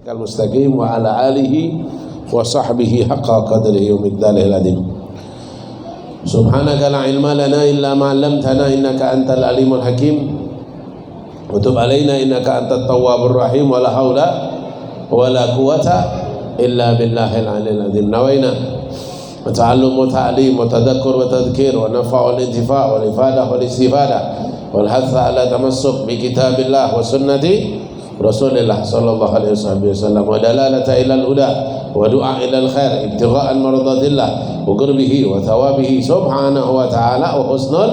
Al-Mustaqim wa ala alihi wa sahbihi haqqa qadrihi wa miqdarihi al-azim. Subhanaka la ilma lana illa ma 'allamtana innaka antal alimul hakim. Wa tub alaina innaka antat tawwabur rahim wa la haula wa la quwwata illa billahil aliyyil azim. Nawaina wa ta'allum wa ta'lim wa tadhakkur wa tadhkir wa nafa' wal intifa' wal ifadah wal istifada wal hatha ala tamassuk bi kitabillah wa sunnati Rasulullah sallallahu alaihi wasallam wa dalalata ila al-huda wa du'a ila al-khair ibtigha'an maradatillah wa qurbihi wa thawabihi subhanahu wa ta'ala wa husnul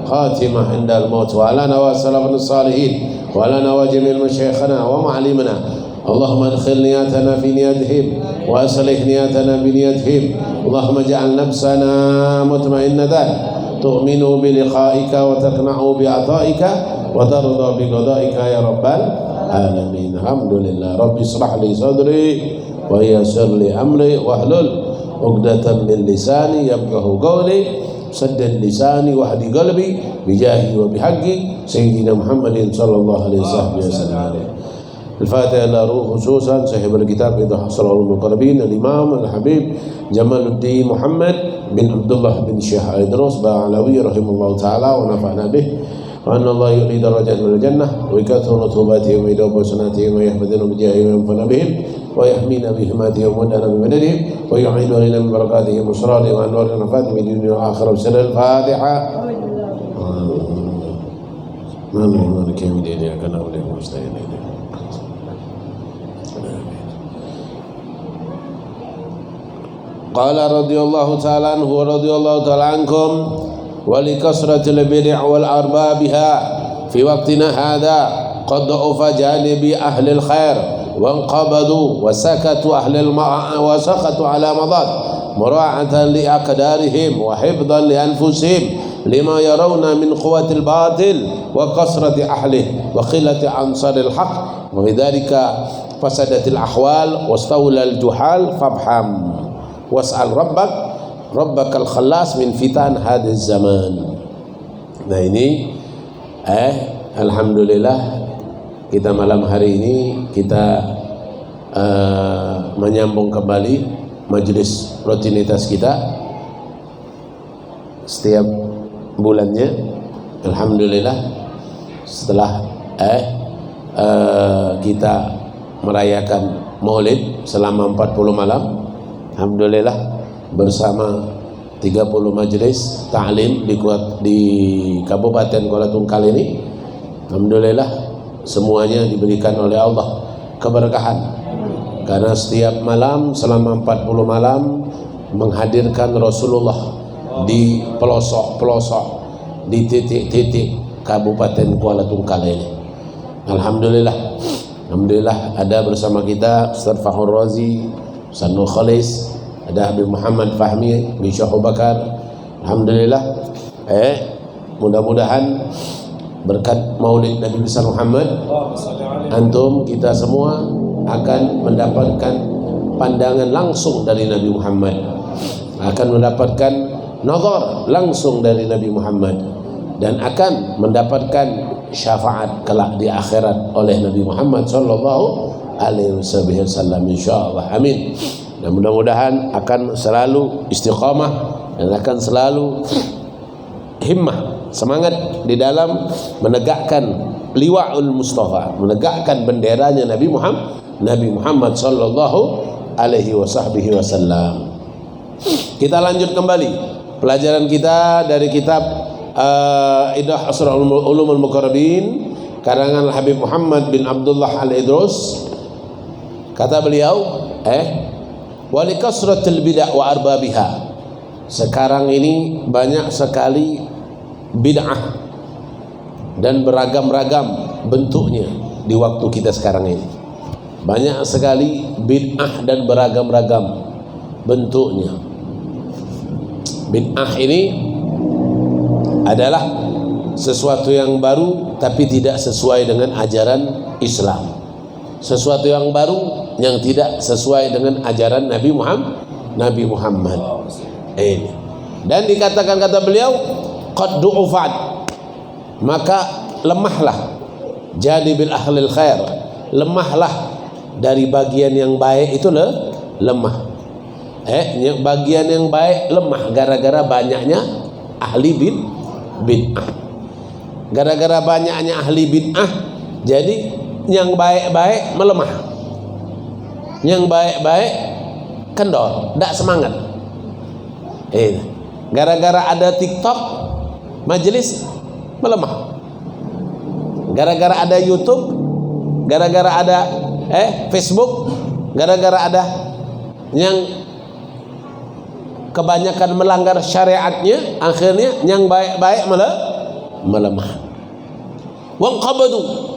khatimah indal maut wa ala nawa salafun salihin wa ala nawa jamil masyayikhana wa ma'alimana Allahumma adkhil niyatana fi niyatihim wa aslih niyatana bi niyatihim Allahumma ja'al nafsana mutma'innatan tu'minu bi liqa'ika wa taqna'u bi ata'ika wa tarda bi qada'ika ya rabbal alamin. Alhamdulillah. Rabbi israh li sadri wa yassir li amri wahlul 'uqdatam min lisani yafqahu qawli saddid lisani wahdi qalbi bijahi wa bihaqqi sayyidina Muhammadin sallallahu alaihi wasallam. Al-Fatihah ila ruh khususan sahib al-kitab Idah Sallallahu Al-Qarabin al-Imam al-Habib Jamaluddin Muhammad bin Abdullah bin Syekh Idrus Ba'alawi rahimahullah ta'ala wa nafa'na bih wa anna Allah yu'li darajat min al-jannah wa ikathru nutubatihim wa idabu sanatihim wa yahmadina bijahihim wa yanfana bihim wa yahmina bihimatihim wa mudana bimadadihim wa yu'inu alina min barakatihim wa suralihim wa anwar nafati min dunia wa akhirah bisirri al-Fatiha Malik yawmiddin iyyaka na'budu wa nasta'in Qala radhiyallahu ta'ala anhu wa radhiyallahu ta'ala ankum wa li kasratil bid'i wal arbabiha fi waqtina hadha qad da'ufa janibi ahli al-khair wa anqabadu wa sakatu ahli al-ma'a wa sakatu ala madad mura'atan li aqdarihim wa hifdhan li anfusihim lima yarawna min quwwatil batil wa kasrati ahlihi wa qillati ansaril haqq wa bidzalika fasadatil ahwal wastawla al-juhal fabham was'al rabbakal khalas min fitan hadiz zaman. Nah ini alhamdulillah kita malam hari ini kita menyambung kembali majelis rutinitas kita setiap bulannya. Alhamdulillah setelah kita merayakan Maulid selama 40 malam, alhamdulillah bersama 30 majelis ta'lim di Kabupaten Kuala Tungkal ini, alhamdulillah semuanya diberikan oleh Allah keberkahan karena setiap malam selama 40 malam menghadirkan Rasulullah di pelosok-pelosok di titik-titik Kabupaten Kuala Tungkal ini. Alhamdulillah ada bersama kita Ustaz Fahur Razi, Ustaz Nur Khalis, ada Habib Muhammad Fahmi bin Syekh Bakar. Alhamdulillah mudah-mudahan berkat Maulid Nabi besar Muhammad antum kita semua akan mendapatkan pandangan langsung dari Nabi Muhammad, akan mendapatkan nazar langsung dari Nabi Muhammad dan akan mendapatkan syafaat kelak di akhirat oleh Nabi Muhammad sallallahu alaihi wasallam insyaallah. Amin. Dan mudah-mudahan akan selalu istiqamah dan akan selalu himmah, semangat di dalam menegakkan liwa'ul Mustafa, menegakkan benderanya Nabi Muhammad sallallahu alaihi wasallam. Kita lanjut kembali pelajaran kita dari kitab Idah Ulumul Muqarrabin karangan Habib Muhammad bin Abdullah Al-Idrus. Kata beliau wali kasratil bid'ah wa arbabiha. Sekarang ini banyak sekali bid'ah dan beragam-ragam bentuknya di waktu kita sekarang ini. Banyak sekali bid'ah dan beragam-ragam bentuknya. Bid'ah ini adalah sesuatu yang baru tapi tidak sesuai dengan ajaran Islam. Sesuatu yang baru yang tidak sesuai dengan ajaran Nabi Muhammad. Ini. Dan dikatakan kata beliau qad du'ufat, maka lemahlah janibil ahlil khair, lemahlah dari bagian yang baik itu lemah. Bagian yang baik lemah gara-gara banyaknya ahli bid'ah. Gara-gara banyaknya ahli bid'ah, jadi yang baik-baik melemah, yang baik-baik kendor, tidak semangat. Gara-gara ada TikTok, majelis melemah. Gara-gara ada YouTube, gara-gara ada Facebook, gara-gara ada yang kebanyakan melanggar syariatnya, akhirnya yang baik-baik melemah. Wanqabadu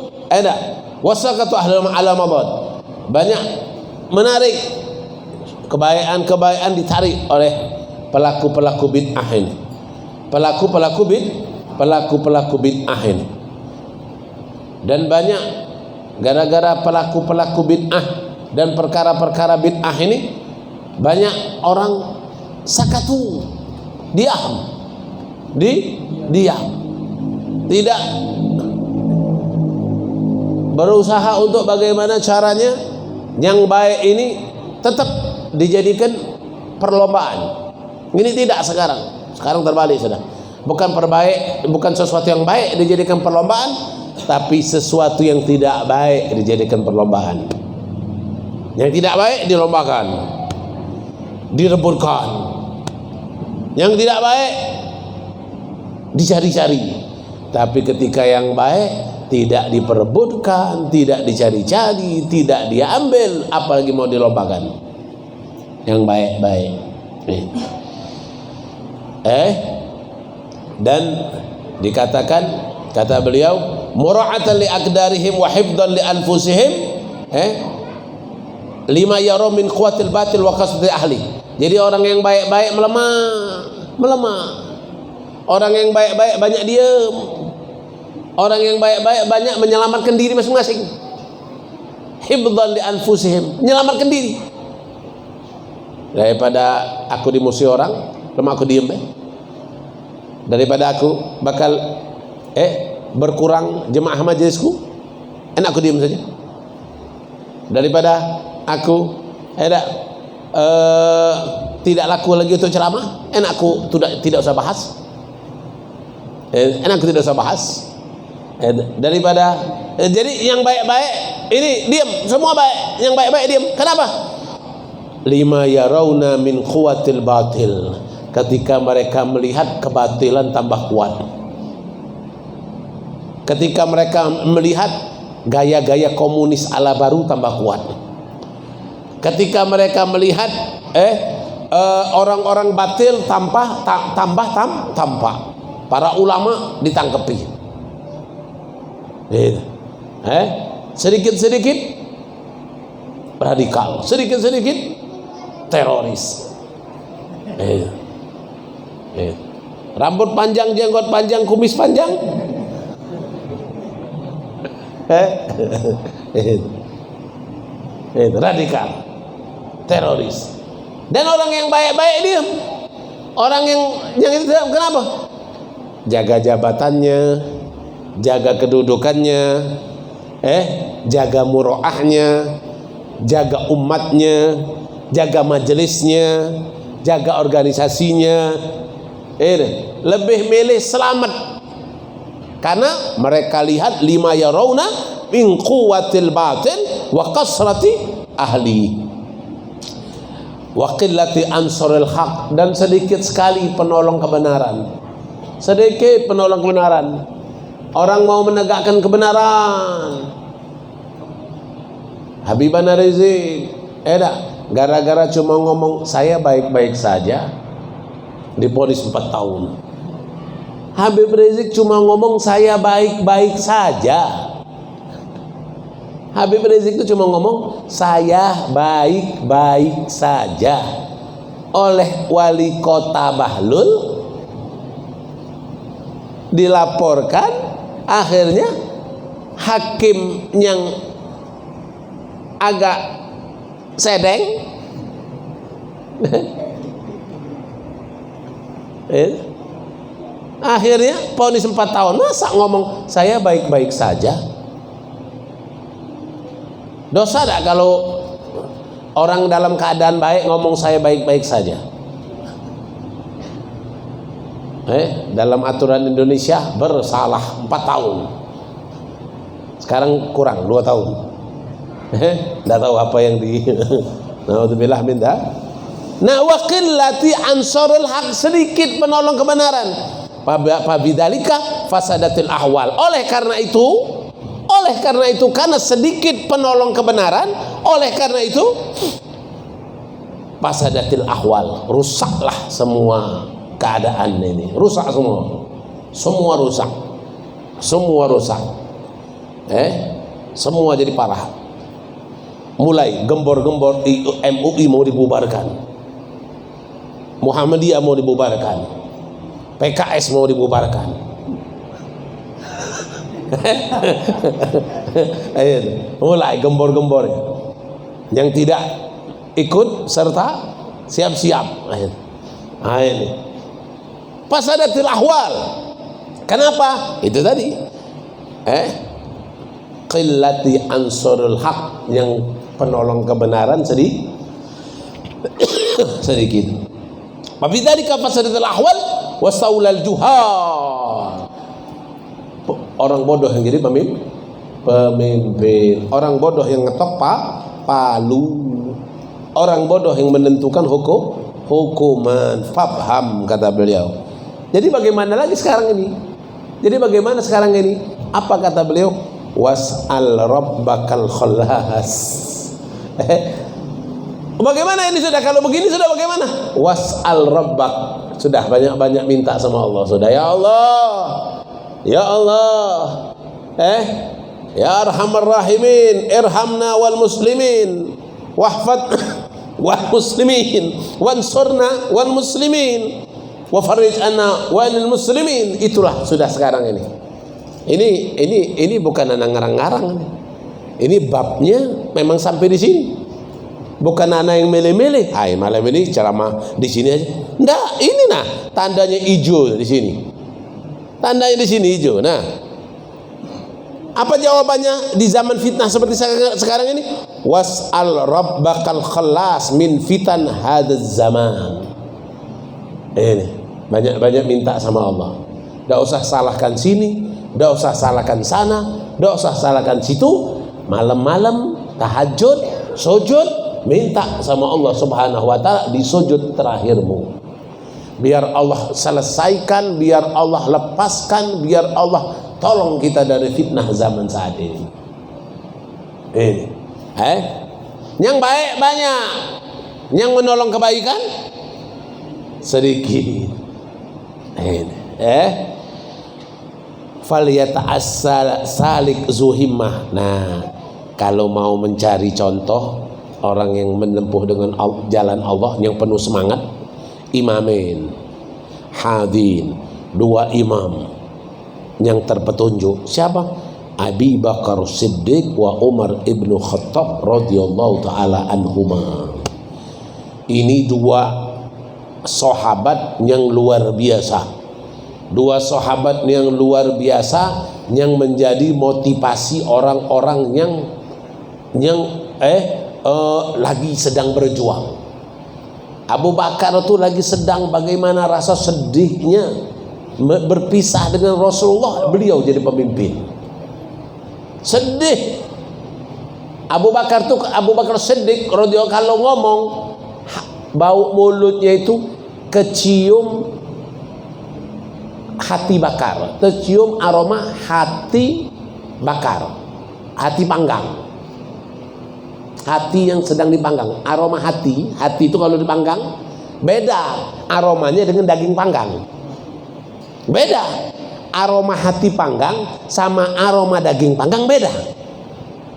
wasaqatu ahlul alamadad, banyak menarik kebaikan ditarik oleh pelaku-pelaku bid'ah ini, pelaku-pelaku bid'ah ini. Dan banyak gara-gara pelaku-pelaku bid'ah dan perkara-perkara bid'ah ini, banyak orang sakatu, diam, tidak berusaha untuk bagaimana caranya yang baik ini tetap dijadikan perlombaan. Ini tidak sekarang terbalik sudah. Bukan sesuatu yang baik dijadikan perlombaan, tapi sesuatu yang tidak baik dijadikan perlombaan. Yang tidak baik dilombakan, direbutkan. Yang tidak baik dicari-cari. Tapi ketika yang baik tidak diperebutkan, tidak dicari-cari, tidak diambil, apalagi mau dilombakan. Yang baik-baik. Dan dikatakan, kata beliau, mura'atan li aqdarihim wa hifdhan li anfusihim, lima yara min quwwatil batil wa qasdi ahli. Jadi orang yang baik-baik melemah. Orang yang baik-baik banyak diam. Orang yang baik-baik banyak menyelamatkan diri masing-masing. Hifdhan li anfusihim, menyelamatkan diri. Daripada aku dimusuhi orang, lama aku diem daripada aku bakal berkurang jemaah majelisku, enak aku diem saja. Daripada aku tidak laku lagi untuk ceramah, enak aku tidak usah bahas. Enak aku tidak usah bahas. Daripada jadi yang baik-baik ini diam, semua baik, yang baik-baik diam. Kenapa? Lima yarawna min quwwatil batil, ketika mereka melihat kebatilan tambah kuat, ketika mereka melihat gaya-gaya komunis ala baru tambah kuat, ketika mereka melihat orang-orang batil tambah tampak, para ulama ditangkepi, sedikit-sedikit radikal, sedikit-sedikit teroris. Rambut panjang, jenggot panjang, kumis panjang, radikal, teroris. Dan orang yang baik-baik diam. Orang yang itu kenapa? Jaga jabatannya, jaga kedudukannya, jaga muroahnya, jaga umatnya, jaga majelisnya, jaga organisasinya. Lebih milih selamat, karena mereka lihat lima yarawna min quwwatil batil wa kasrati ahli wa qillati ansaril haq, dan sedikit sekali penolong kebenaran. Sedikit penolong kebenaran. Orang mau menegakkan kebenaran. Habibana Rizik gara-gara cuma ngomong saya baik-baik saja divonis 4 tahun. Habib Rizik cuma ngomong saya baik-baik saja. Habib Rizik itu cuma ngomong saya baik-baik saja. Oleh wali kota Bahlul dilaporkan, akhirnya hakim yang agak sedeng akhirnya vonis 4 tahun. Masa ngomong saya baik-baik saja? Dosa tak kalau orang dalam keadaan baik ngomong saya baik-baik saja? Dalam aturan Indonesia bersalah 4 tahun. Sekarang kurang 2 tahun. Tidak tahu apa yang di Naudzubillah min dzalik. Nah, wa qillati ansarul haq, sedikit penolong kebenaran. Fabidzalika fasadatil ahwal. Oleh karena itu karena sedikit penolong kebenaran, oleh karena itu fasadatil ahwal, rusaklah semua keadaan ini. Rusak semua rusak. Semua jadi parah. Mulai gembor-gembor MUI mau dibubarkan, Muhammadiyah mau dibubarkan, PKS mau dibubarkan. Mulai gembor-gembor. Yang tidak ikut serta siap-siap. Ini fasadatil ahwal. Kenapa? Itu tadi. Qillati ansarul haq, yang penolong kebenaran sedikit. Wabidzalika fasadatil ahwal wasaulal juhal. Orang bodoh yang jadi pemimpin, orang bodoh yang ngetok palu, orang bodoh yang menentukan hukuman. Fabham, kata beliau. Jadi bagaimana sekarang ini? Apa kata beliau? Was'al rabbakal khallas. Bagaimana ini sudah? Kalau begini sudah bagaimana? Was'al rabbak, sudah banyak-banyak minta sama Allah. Sudah, ya Allah, ya arhamar rahimin, irhamna wal muslimin, wahfad wal muslimin, wansurna wal muslimin, wa farij anna wal muslimin. Itulah sudah sekarang ini. Ini bukan anak ngarang-ngarang. Ini babnya memang sampai di sini. Bukan anak yang milih-milih. Malam ini ceramah di sini aja. Enggak, ini tandanya hijau di sini. Tandanya di sini hijau. Nah, apa jawabannya di zaman fitnah seperti sekarang ini? Was'al rabbakal khalas min fitan hadzal zaman. Ini banyak-banyak minta sama Allah. Enggak usah salahkan sini, enggak usah salahkan sana, enggak usah salahkan situ. Malam-malam tahajud, sujud, minta sama Allah Subhanahu wa taala di sujud terakhirmu. Biar Allah selesaikan, biar Allah lepaskan, biar Allah tolong kita dari fitnah zaman saat ini. Yang baik banyak, yang menolong kebaikan sedikit. Falyata'assal salik zuhimmah. Nah, kalau mau mencari contoh orang yang menempuh dengan jalan Allah yang penuh semangat, imamin hadin, 2 imam yang terpetunjuk. Siapa? Abi Bakar Siddiq wa Umar ibnu Khattab radhiyallahu taala anhuma. Ini 2 sahabat yang luar biasa. 2 sahabat yang luar biasa yang menjadi motivasi orang-orang yang lagi sedang berjuang. Abu Bakar itu lagi sedang bagaimana rasa sedihnya berpisah dengan Rasulullah. Beliau jadi pemimpin, sedih. Abu Bakar Siddiq radhiyallahu, kalau ngomong bau mulutnya itu kecium hati bakar, tercium aroma hati bakar, hati panggang. Hati yang sedang dipanggang, aroma hati itu kalau dipanggang beda aromanya dengan daging panggang. Beda aroma hati panggang sama aroma daging panggang, beda.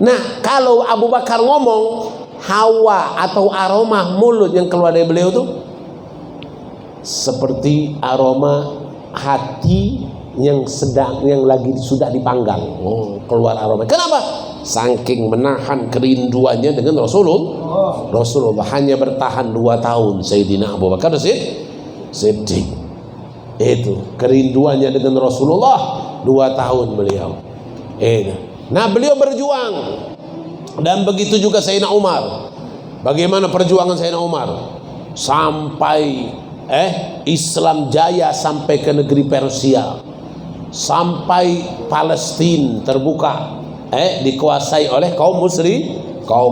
Nah, kalau Abu Bakar ngomong, hawa atau aroma mulut yang keluar dari beliau itu seperti aroma hati yang lagi sudah dipanggang. Keluar aroma. Kenapa? Saking menahan kerinduannya dengan Rasulullah hanya bertahan 2 tahun. Sayyidina Abu Bakar Siddiq itu kerinduannya dengan Rasulullah 2 tahun beliau. Nah, beliau berjuang Dan begitu juga Sayyidina Umar. Bagaimana perjuangan Sayyidina Umar sampai Islam jaya sampai ke negeri Persia, sampai Palestina terbuka, dikuasai oleh kaum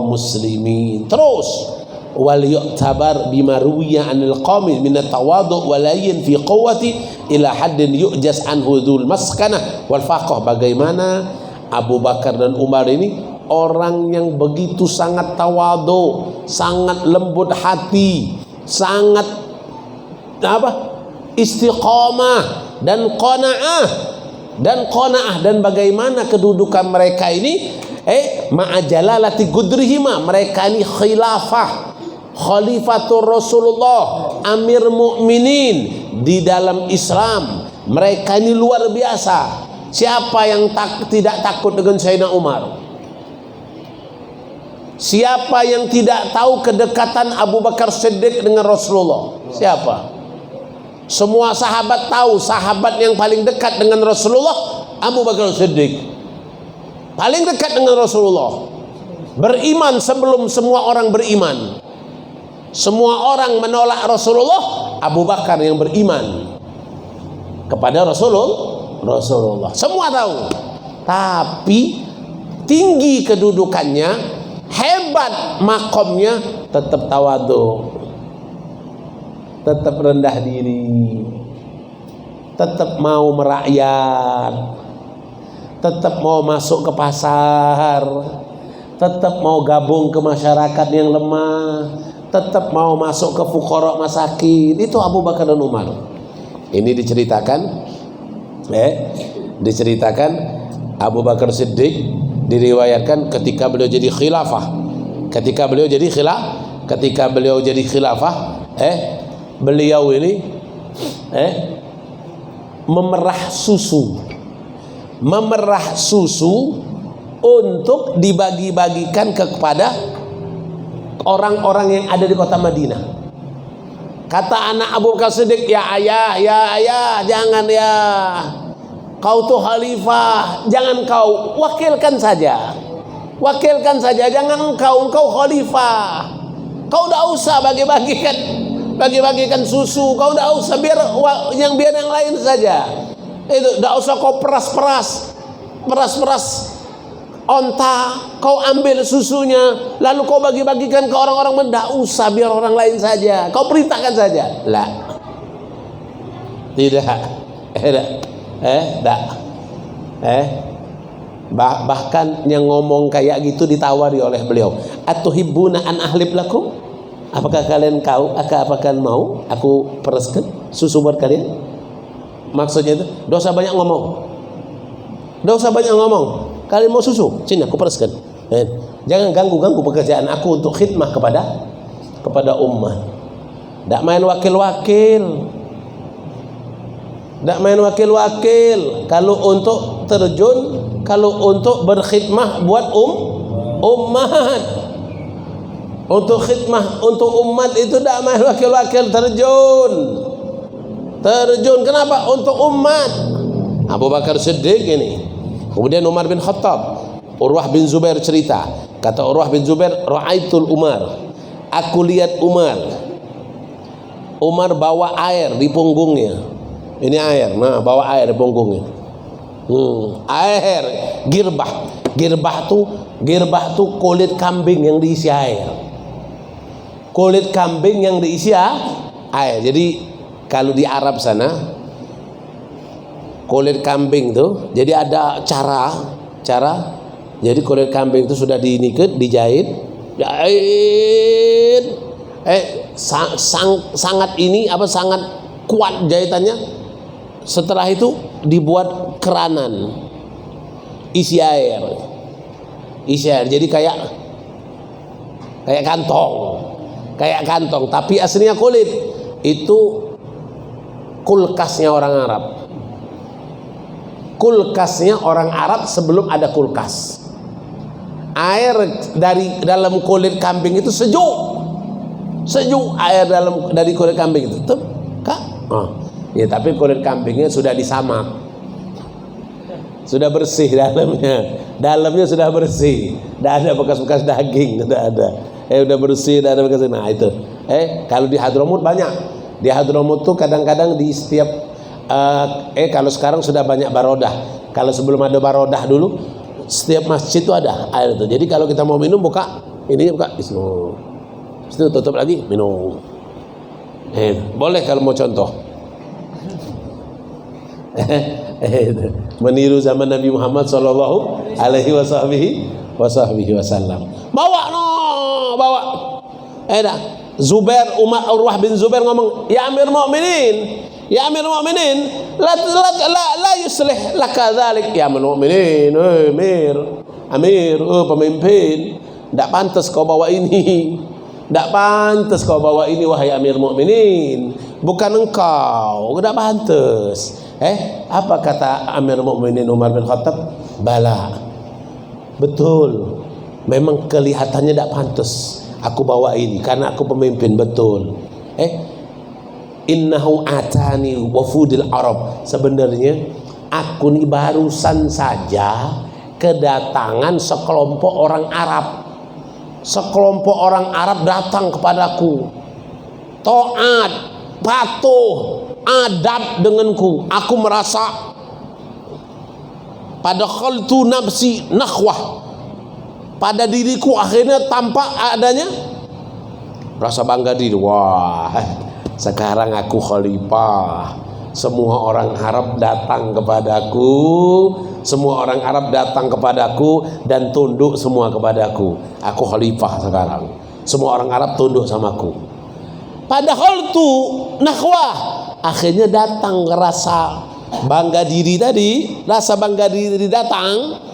muslimin. Terus wal yu'tabar bima ruwiya anil qawmi min at-tawadu' wa layyin fi quwwati ila haddin yu'jas anhu dzul maskanah wal faqah. Bagaimana Abu Bakar dan Umar ini orang yang begitu sangat tawadu, sangat lembut hati, sangat istiqamah dan qanaah, dan bagaimana kedudukan mereka ini ma'ajalalati gudrihima. Mereka ini khalifatur Rasulullah, amir mukminin di dalam Islam. Mereka ini luar biasa. Siapa yang tidak takut dengan Sayyidina Umar? Siapa yang tidak tahu kedekatan Abu Bakar Siddiq dengan Rasulullah? Siapa? Semua sahabat tahu, sahabat yang paling dekat dengan Rasulullah Abu Bakar Siddiq, paling dekat dengan Rasulullah, beriman sebelum semua orang beriman. Semua orang menolak Rasulullah, Abu Bakar yang beriman kepada Rasulullah. Semua tahu. Tapi tinggi kedudukannya, hebat makomnya, tetap tawadu, tetap rendah diri, tetap mau merakyat, tetap mau masuk ke pasar, tetap mau gabung ke masyarakat yang lemah, tetap mau masuk ke fuqara masakin. Itu Abu Bakar dan Umar. Ini diceritakan Abu Bakar Siddiq diriwayatkan ketika beliau jadi khilafah. Ketika beliau jadi khilafah, beliau ini memerah susu untuk dibagi-bagikan kepada orang-orang yang ada di kota Madinah. Kata anak Abu Bakar Siddiq, ya ayah, jangan ya. Kau tuh khalifah, jangan kau, wakilkan saja, jangan engkau khalifah. Kau tidak usah bagi-bagikan susu, kau tidak usah, biar yang lain saja. Itu tidak usah kau peras onta, kau ambil susunya lalu kau bagi-bagikan ke orang-orang. Tidak usah, biar orang lain saja, kau perintahkan saja. Lah, tidak. Bahkan yang ngomong kayak gitu ditawari oleh beliau, atuhibbuna an ahlib lakum, apakah kalian mau aku peraskan susu buat kalian? Maksudnya itu, dosa banyak ngomong. Kalian mau susu? Sini aku peraskan. Jangan ganggu pekerjaan aku untuk khidmah kepada ummah. Tidak main wakil-wakil. Kalau untuk terjun, kalau untuk berkhidmah buat umat, untuk khidmah untuk umat itu tidak main wakil-wakil, terjun. Kenapa? Untuk umat. Abu Bakar Siddiq ini. Kemudian Umar bin Khattab, Urwah bin Zubair cerita, kata Urwah bin Zubair, ra'aitul Umar, aku lihat Umar bawa air di punggungnya. Ini air, bawa air di punggungnya. Air girbah tuh kulit kambing yang diisi air. Jadi kalau di Arab sana, kulit kambing tuh, jadi ada cara. Jadi kulit kambing itu sudah dijahit, sangat kuat jahitannya. Setelah itu dibuat keranan isi air. Jadi kayak kantong, tapi aslinya kulit. Itu kulkasnya orang Arab sebelum ada kulkas. Air dari dalam kulit kambing itu sejuk air dari kulit kambing itu tuh, Kak. Ya, tapi kulit kambingnya sudah disamak. sudah bersih dalamnya sudah bersih, tidak ada bekas-bekas daging, tidak ada. Udah bersih, tidak ada bekas. Nah itu. Kalau di Hadramut banyak. Di Hadramut tuh kadang-kadang di setiap kalau sekarang sudah banyak barodah. Kalau sebelum ada barodah dulu, setiap masjid itu ada air itu. Jadi kalau kita mau minum buka, ini buka, itu tutup lagi, minum. Boleh kalau mau contoh. Meniru zaman Nabi Muhammad sallallahu alaihi wasallam. Bawa. Zubair, Urwah bin Zubair ngomong, ya Amir Mu'minin, la yuslih laka dzalik. Ya Amir Mu'minin, Amir, pemimpin, tidak pantas kau bawa ini. Tidak pantas kau bawa ini, wahai Amir Mu'minin. Bukan engkau, tidak pantas. Apa kata Amir Mu'minin Umar bin Khattab? Bala, betul. Memang kelihatannya tidak pantas aku bawa ini karena aku pemimpin, betul. Innahu atani wafudil Arab. Sebenarnya aku ini barusan saja kedatangan sekelompok orang Arab. Sekelompok orang Arab datang kepadaku, taat, patuh, adab denganku. Aku merasa pada khaltu nafsi nakhwah, pada diriku akhirnya tampak adanya rasa bangga diri. Wah, sekarang aku khalifah. Semua orang Arab datang kepadaku, semua orang Arab datang kepadaku dan tunduk semua kepadaku. Aku khalifah sekarang. Semua orang Arab tunduk samaku. Padahal tu nakhwah, akhirnya datang rasa bangga diri tadi, rasa bangga diri datang.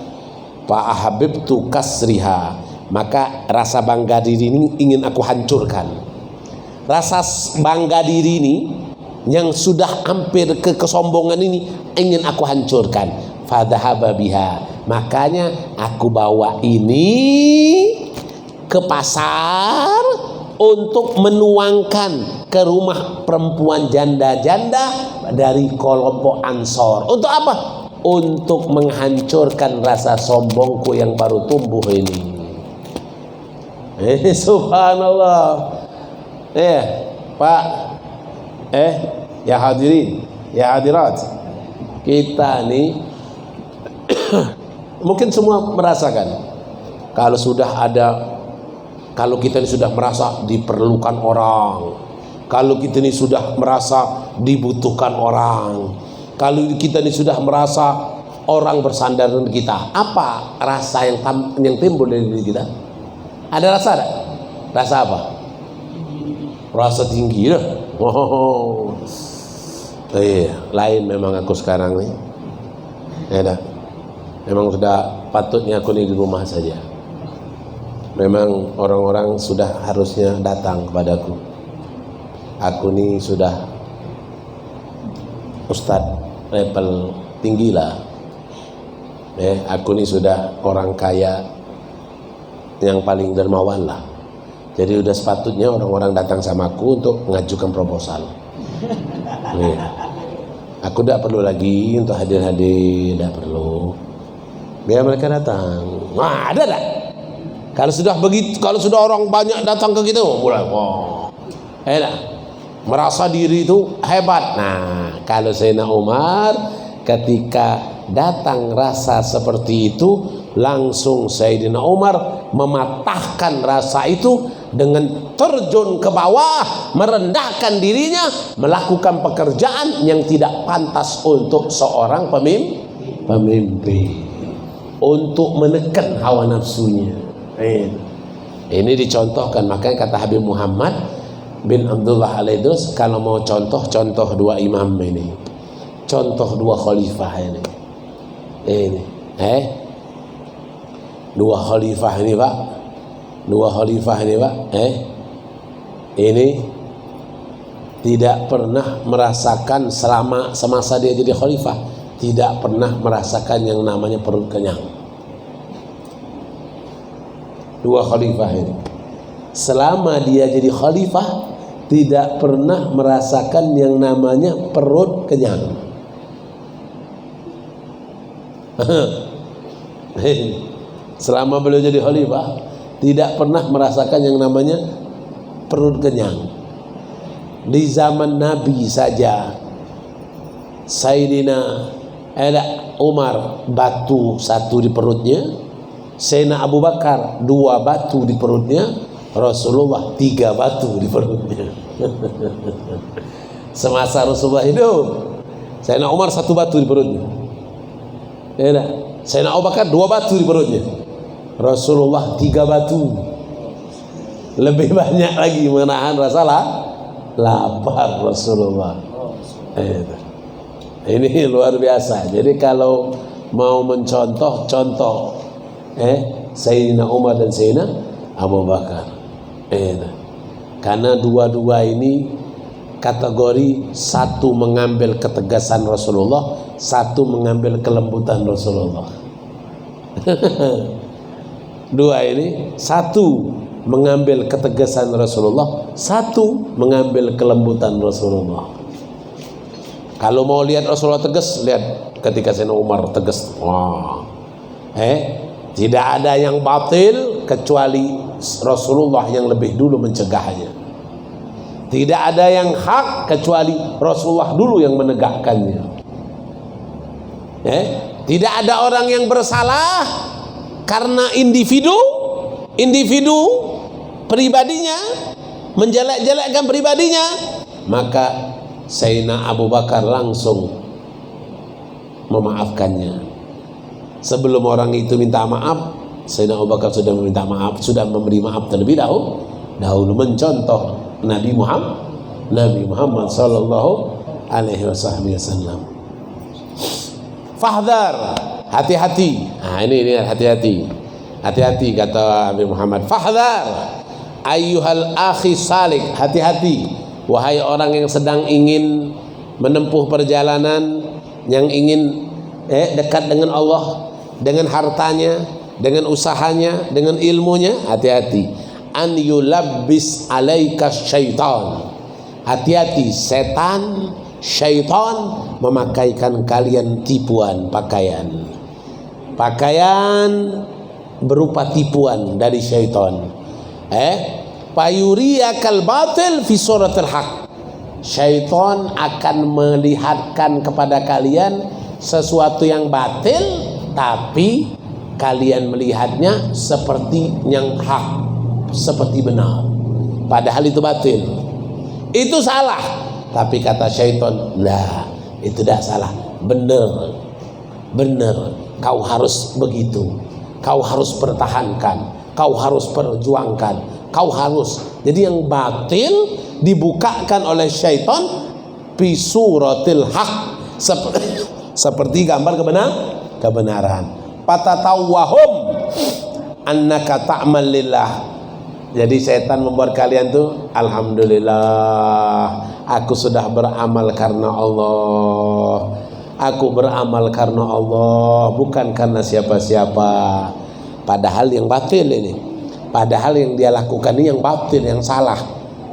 Fa ahabbtu kasriha, maka rasa bangga diri ini ingin aku hancurkan. Rasa bangga diri ini yang sudah hampir ke kesombongan ini ingin aku hancurkan. Fadhahaba biha, makanya aku bawa ini ke pasar untuk menuangkan ke rumah perempuan janda-janda dari kelompok Ansor. Untuk apa? Untuk menghancurkan rasa sombongku yang baru tumbuh ini. Subhanallah. Pak, ya hadirin, ya hadirat, kita nih mungkin semua merasakan kalau kita ini sudah merasa diperlukan orang, kalau kita ini sudah merasa dibutuhkan orang, kalau kita ini sudah merasa orang bersandar dengan kita, apa rasa yang timbul dari diri kita? Ada rasa ada? Rasa apa? Rasa tinggi dah. Lain memang aku sekarang nih. Memang sudah patutnya aku nih di rumah saja. Memang orang-orang sudah harusnya datang kepadaku. Aku nih sudah ustadz level tinggi lah. Aku nih sudah orang kaya yang paling dermawan lah. Jadi udah sepatutnya orang-orang datang sama aku untuk mengajukan proposal. Aku tidak perlu lagi untuk hadir-hadir, tidak perlu. Biar mereka datang. Nah, ada tak? Kalau sudah begitu, kalau sudah orang banyak datang ke kita, mulai merasa diri itu hebat. Nah, kalau Sayyidina Umar ketika datang rasa seperti itu, langsung Sayyidina Umar mematahkan rasa itu dengan terjun ke bawah, merendahkan dirinya, melakukan pekerjaan yang tidak pantas untuk seorang pemimpin, untuk menekan hawa nafsunya. Ini dicontohkan. Makanya kata Habib Muhammad bin Abdullah Al-Idrus, kalau mau contoh dua imam ini, contoh dua khalifah ini. Dua khalifah ini Pak, ini tidak pernah merasakan semasa dia jadi khalifah, tidak pernah merasakan yang namanya perut kenyang. Dua khalifah ini selama dia jadi khalifah tidak pernah merasakan yang namanya perut kenyang. Selama beliau jadi khalifah tidak pernah merasakan yang namanya perut kenyang. Di zaman Nabi saja Sayyidina Umar batu 1 di perutnya, Sayyidina Abu Bakar 2 batu di perutnya, Rasulullah 3 batu di perutnya. Semasa Rasulullah hidup, Sayyidina Umar 1 batu di perutnya, Sayyidina Abu Bakar 2 batu di perutnya, Rasulullah 3 batu. Lebih banyak lagi menahan rasa lapar Rasulullah. Ini luar biasa. Jadi kalau mau mencontoh, contoh Sayyidina Umar dan Sayyidina Abu Bakar. Karena dua-dua ini kategori, satu mengambil ketegasan Rasulullah, satu mengambil kelembutan Rasulullah. Dua ini, satu mengambil ketegasan Rasulullah, satu mengambil kelembutan Rasulullah. Kalau mau lihat Rasulullah tegas, lihat ketika Sayyidina Umar tegas. Wah, tidak ada yang batil kecuali Rasulullah yang lebih dulu mencegahnya. Tidak ada yang hak kecuali Rasulullah dulu yang menegakkannya. Tidak ada orang yang bersalah karena individu pribadinya, menjelek-jelekkan pribadinya, maka Sayyidina Abu Bakar langsung memaafkannya. Sebelum orang itu minta maaf, Sayyidina Abu Bakar sudah meminta maaf, sudah memberi maaf terlebih dahulu mencontoh Nabi Muhammad sallallahu alaihi wasallam. Fahdhar, hati-hati. Nah, ini hati-hati kata Nabi Muhammad. Fahdhar ayyuhal akhi salik, hati-hati wahai orang yang sedang ingin menempuh perjalanan, yang ingin dekat dengan Allah, dengan hartanya, dengan usahanya, dengan ilmunya, hati-hati. An yulabbis alaika syaitan, hati-hati setan, syaitan memakaikan kalian tipuan, pakaian berupa tipuan dari syaitan. Payuriyakal batil fi suratil haq, syaitan akan melihatkan kepada kalian sesuatu yang batil, tapi kalian melihatnya seperti yang hak, seperti benar, padahal itu batil, itu salah. Tapi kata syaitan, lah itu tidak salah, benar, kau harus begitu, kau harus pertahankan, kau harus perjuangkan, kau harus. Jadi yang batil dibukakan oleh syaitan fi suratil haq, seperti gambar kebenaran. Patatawahum annaka ta'mal lillah. Jadi setan membuat kalian tuh, alhamdulillah, aku sudah beramal karena Allah. Aku beramal karena Allah, bukan karena siapa-siapa. Padahal yang batil ini, padahal yang dia lakukan ini yang batil, yang salah.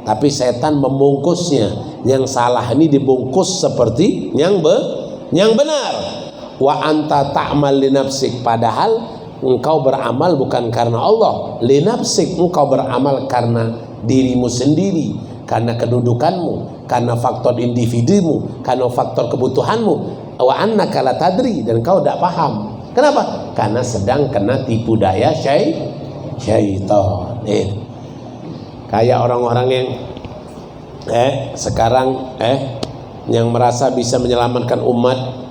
Tapi setan membungkusnya, yang salah ini dibungkus seperti yang benar. Wa anta ta'mal li nafsik, padahal engkau beramal bukan karena Allah. Li nafsik, engkau beramal karena dirimu sendiri, karena kedudukanmu, karena faktor individumu, karena faktor kebutuhanmu. Wa annaka la tadri, dan kau tidak paham. Kenapa? Karena sedang kena tipu daya syaitan. Kayak orang-orang yang sekarang yang merasa bisa menyelamatkan umat,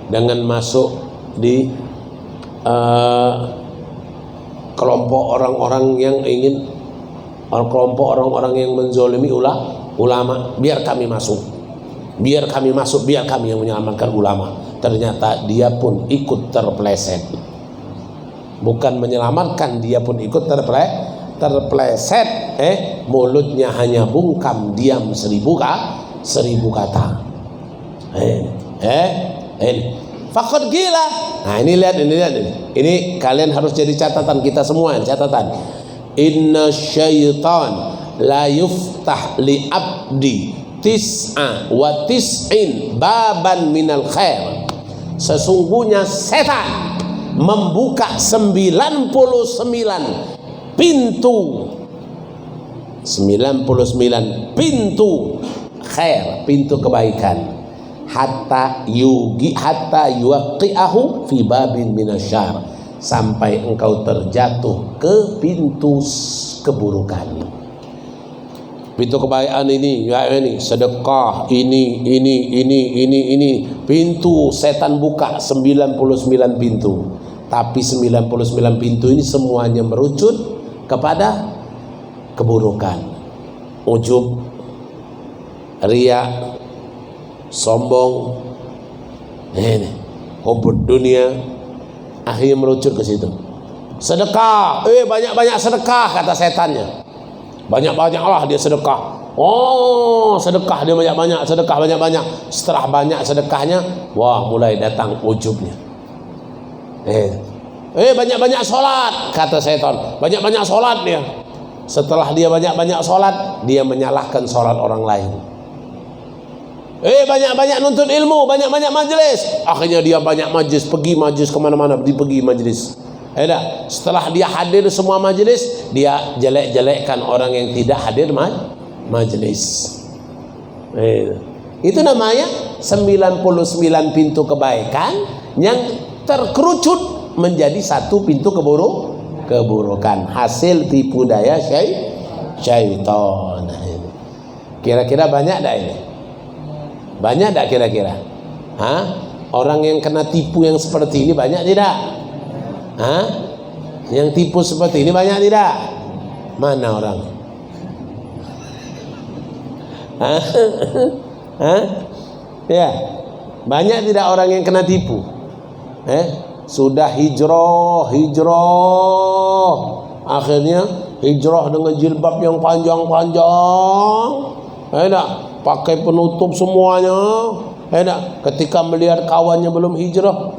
dengan masuk di kelompok orang-orang yang ingin, kelompok orang-orang yang menzolimi ulama. Biar kami masuk, biar kami yang menyelamatkan ulama. Ternyata dia pun ikut terpleset, bukan menyelamatkan, dia pun ikut terpleset. Mulutnya hanya bungkam, diam 1000 kata. Fakot gila. Nah ini lihat. Ini kalian harus jadi catatan kita semua, catatan. Inna syaitan la yuftah li abdi tis'a wa tis'in baban minal khair. Sesungguhnya setan membuka 99 pintu, 99 pintu khair, pintu kebaikan, hatta yuqi'ahu fi babin minasyar, sampai engkau terjatuh ke pintu keburukan. Pintu kebaikan ini, ya ini sedekah, ini pintu setan buka 99 pintu. Tapi 99 pintu ini semuanya merucut kepada keburukan. Ujub, riya, sombong, ini hubud dunia, akhirnya merucut ke situ. Sedekah, banyak-banyak sedekah kata setannya. Banyak-banyaklah dia sedekah. Oh, sedekah dia banyak-banyak, sedekah banyak-banyak. Setelah banyak sedekahnya, wah, mulai datang ujubnya. Banyak-banyak sholat kata setan. Banyak-banyak sholat dia. Setelah dia banyak-banyak sholat, dia menyalahkan sholat orang lain. Banyak-banyak nuntut ilmu, banyak-banyak majelis. Akhirnya dia banyak majelis, pergi majelis kemana-mana, pergi majelis. Setelah dia hadir semua majelis, dia jelek-jelekkan orang yang tidak hadir majelis. Itu namanya 99 pintu kebaikan yang terkerucut menjadi satu pintu keburukan, hasil tipu daya syaitan. Kira-kira banyak tak ini? Banyak tak kira-kira? Orang yang kena tipu yang seperti ini banyak tidak? Yang tipu seperti ini banyak tidak? Mana orang? Ya, banyak tidak orang yang kena tipu? Sudah hijrah, akhirnya hijrah dengan jilbab yang panjang-panjang, pakai penutup semuanya. Ketika melihat kawannya belum hijrah,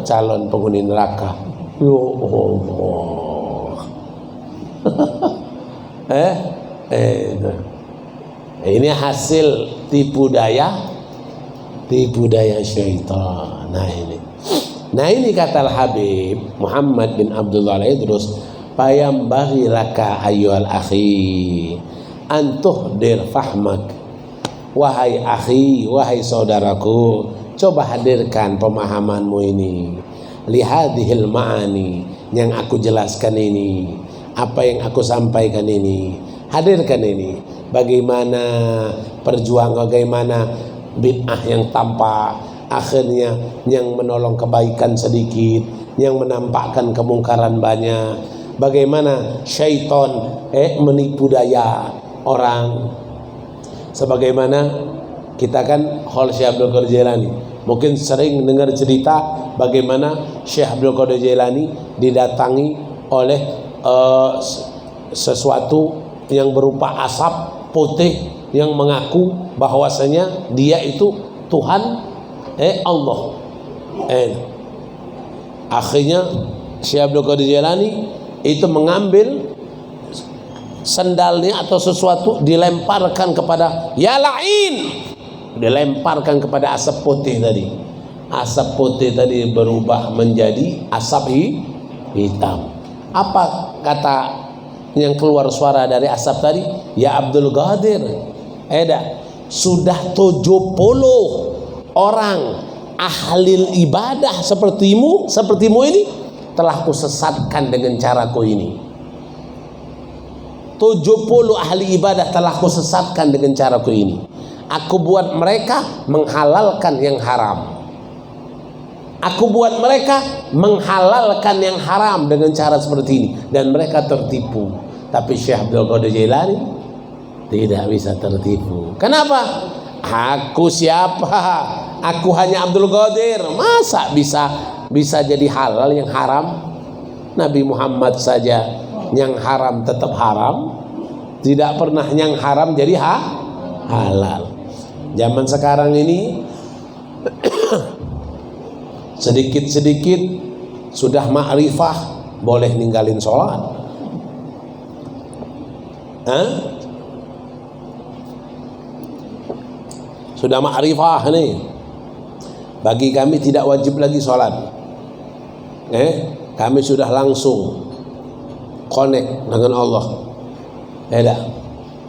calon penghuni neraka. Ya Allah. Ini hasil tipu daya syaitan. Nah ini kata Al-Habib Muhammad bin Abdullah Al-Idrus, payambaghi laka ayyuhal akhi antuhdir fahmak. Wahai akhi, wahai saudaraku, coba hadirkan pemahamanmu ini. Lihadihil ma'ani, yang aku jelaskan ini, apa yang aku sampaikan ini, hadirkan ini. Bagaimana perjuangan, bagaimana bid'ah yang tampak, akhirnya yang menolong kebaikan sedikit, yang menampakkan kemungkaran banyak. Bagaimana syaitan menipu daya orang. Sebagaimana kita kan Syekh Abdul Qadir Jailani mungkin sering dengar cerita bagaimana Syekh Abdul Qadir Jailani didatangi oleh sesuatu yang berupa asap putih yang mengaku bahwasanya dia itu Tuhan Allah. Akhirnya Syekh Abdul Qadir Jailani itu mengambil sendalnya atau sesuatu, dilemparkan kepada ya la'in, dilemparkan kepada asap putih tadi. Asap putih tadi berubah menjadi asap hitam. Apa kata yang keluar suara dari asap tadi? Ya Abdul Qadir, sudah 70 orang ahli ibadah sepertimu ini telah kusesatkan dengan caraku ini. 70 ahli ibadah telah kusesatkan dengan caraku ini. Aku buat mereka menghalalkan yang haram. Aku buat mereka menghalalkan yang haram dengan cara seperti ini, dan mereka tertipu. Tapi Syekh Abdul Qadir Jailani tidak bisa tertipu. Kenapa? Aku siapa? Aku hanya Abdul Qadir. Masa bisa jadi halal yang haram? Nabi Muhammad saja yang haram tetap haram, tidak pernah yang haram jadi halal. Zaman sekarang ini sedikit-sedikit sudah ma'rifah boleh ninggalin sholat. sudah ma'rifah nih. Bagi kami tidak wajib lagi sholat. Kami sudah langsung connect dengan Allah. Beda.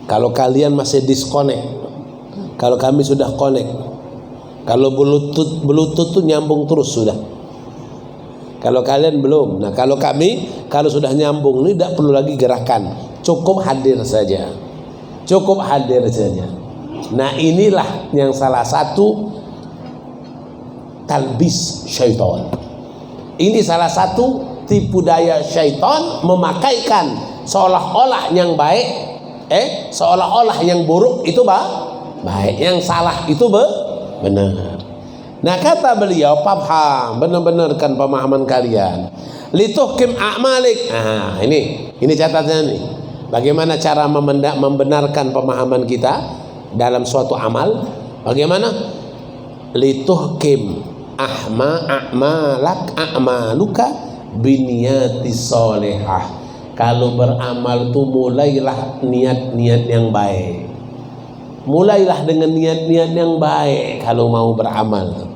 Kalau kalian masih disconnect, kalau kami sudah connect. Kalau bluetooth tuh nyambung terus sudah. Kalau kalian belum. Nah kalau kami, kalau sudah nyambung ini tidak perlu lagi gerakan, cukup hadir saja. Cukup hadir saja. Nah inilah yang salah satu talbis syaitan. Ini salah satu tipu daya syaitan, memakaikan seolah-olah yang baik, seolah-olah yang buruk itu baik, yang salah itu benar. Nah kata beliau, fafham, benar-benarkan pemahaman kalian. Lituhkim a'malik. Nah ini catatannya nih. Bagaimana cara membenarkan pemahaman kita dalam suatu amal? Bagaimana? Lituhkim a'maluka biniyati solehah. Kalau beramal tuh mulailah niat-niat yang baik. Mulailah dengan niat-niat yang baik kalau mau beramal.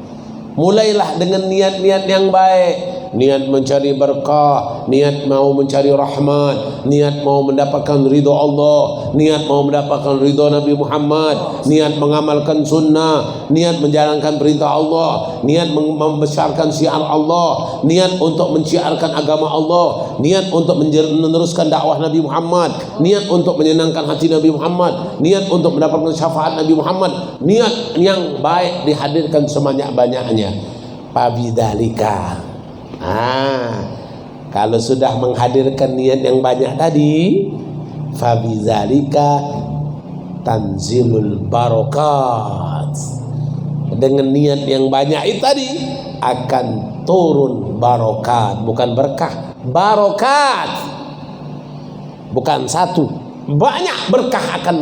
Mulailah dengan niat-niat yang baik. Niat mencari berkah, niat mau mencari rahmat, niat mau mendapatkan ridho Allah, niat mau mendapatkan ridho Nabi Muhammad, niat mengamalkan sunnah, niat menjalankan perintah Allah, niat membesarkan syiar Allah, niat untuk menciarkan agama Allah, niat untuk meneruskan dakwah Nabi Muhammad, niat untuk menyenangkan hati Nabi Muhammad, niat untuk mendapatkan syafaat Nabi Muhammad. Niat yang baik dihadirkan sebanyak-banyaknya. Pabidzalika. Kalau sudah menghadirkan niat yang banyak tadi, fabidzalika tanzilul barakat. Dengan niat yang banyak itu tadi akan turun barokat, bukan berkah, barokat. Bukan satu, banyak berkah akan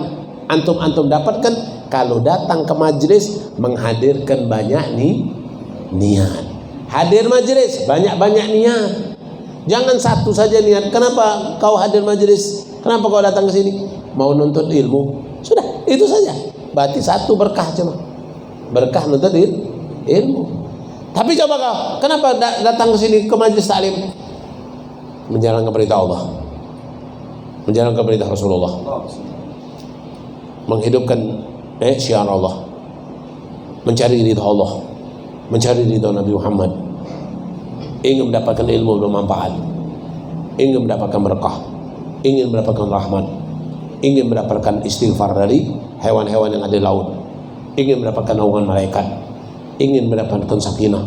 antum dapatkan kalau datang ke majlis menghadirkan banyak niat. Hadir majelis, banyak-banyak niat. Jangan satu saja niat. Kenapa kau hadir majelis? Kenapa kau datang ke sini? Mau nuntut ilmu. Sudah, itu saja. Berarti satu berkah cuma. Berkah nuntut ilmu. Tapi coba kau, kenapa datang ke sini ke majelis taklim? Menjalankan perintah Allah. Menjalankan perintah Rasulullah. Menghidupkan syiar Allah. Mencari ridha Allah. Mencari ridha Nabi Muhammad, ingin mendapatkan ilmu bermanfaat, ingin mendapatkan berkah, ingin mendapatkan rahmat, ingin mendapatkan istighfar dari hewan-hewan yang ada di laut, ingin mendapatkan naungan malaikat, ingin mendapatkan sakinah,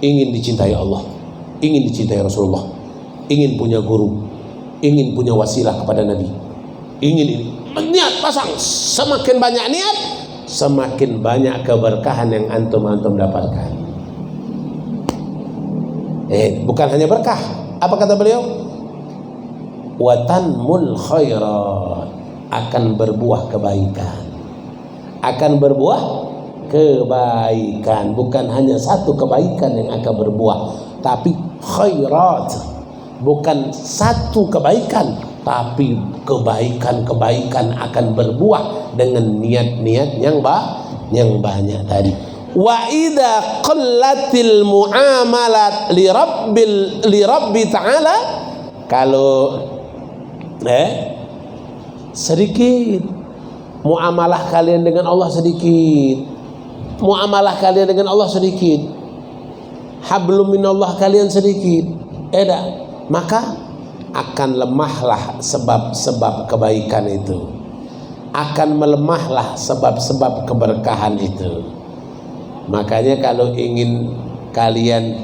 ingin dicintai Allah, ingin dicintai Rasulullah, ingin punya guru, ingin punya wasilah kepada Nabi, ingin niat pasang. Semakin banyak niat, semakin banyak keberkahan yang antum dapatkan. Bukan hanya berkah. Apa kata beliau? Watanmul khairat, akan berbuah kebaikan. Akan berbuah kebaikan. Bukan hanya satu kebaikan yang akan berbuah, tapi khairat. Bukan satu kebaikan, tapi kebaikan-kebaikan akan berbuah dengan niat-niat yang banyak tadi. Wa idza qallatil muamalat li rabbi ta'ala, kalau sedikit muamalah kalian dengan Allah, sedikit muamalah kalian dengan Allah, sedikit hablum minallah kalian sedikit, maka akan lemahlah sebab-sebab kebaikan itu, akan melemahlah sebab-sebab keberkahan itu. Makanya kalau ingin kalian